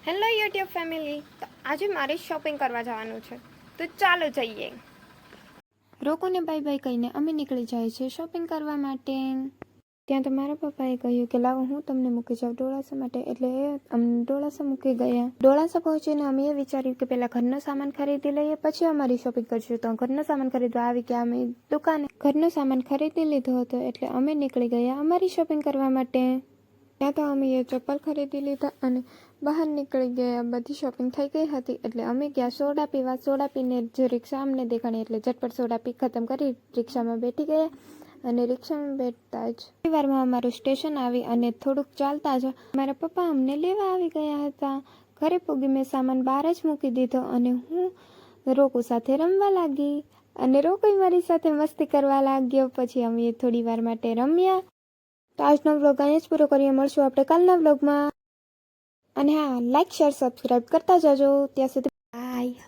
Hello YouTube family, તો આજે મારે શોપિંગ કરવા જવાનું છે, તો ચાલો જઈએ. રોકોને બાય બાય કહીને અમે નીકળી જાય છે શોપિંગ કરવા માટે. ત્યાં તો મારા પપ્પાએ કહ્યું કે લાવો હું તમને મૂકી જાઉં ડોળાસા માટે, એટલે એ અમને ડોળાસા મૂકી ગયા. ડોળાસા પહોંચીને અમે એ વિચાર્યું કે પહેલાં ઘરનો સામાન ખરીદી લઈએ, પછી અમારી શોપિંગ કરશું. તો ઘરનો સામાન ખરીદવા આવી ગયા અમે દુકાને. ઘરનો સામાન ખરીદી લીધો હતો એટલે અમે નીકળી ગયા અમારી શોપિંગ કરવા માટે. ત્યાં તો અમે એ ચપ્પલ ખરીદી લીધા અને બહાર નીકળી ગયા. બધી શોપિંગ થઈ ગઈ હતી એટલે અમે ગયા સોડા પીવા. સોડા પીને જે રિક્ષા અમને દેખાણી એટલે ઝટપટ સોડા પી ખતમ કરી રિક્ષામાં બેઠી ગયા. અને રિક્ષામાં બેઠતા જ પરિવારમાં અમારું સ્ટેશન આવી અને થોડુંક ચાલતા જ મારા પપ્પા અમને લેવા આવી ગયા હતા. ઘરે પૂગી મેં સામાન બહાર જ મૂકી દીધો અને હું રોકુ સાથે રમવા લાગી અને રોકુ મારી સાથે મસ્તી કરવા લાગ્યો. પછી અમે થોડી વાર માટે રમ્યા. તો આજનો વ્લોગ અહીંયા જ પૂરો કરીએ. મળશું આપણે કાલના વ્લોગમાં. અને હા, લાઈક શેર સબસ્ક્રાઈબ કરતા જજો. ત્યાં સુધી બાય.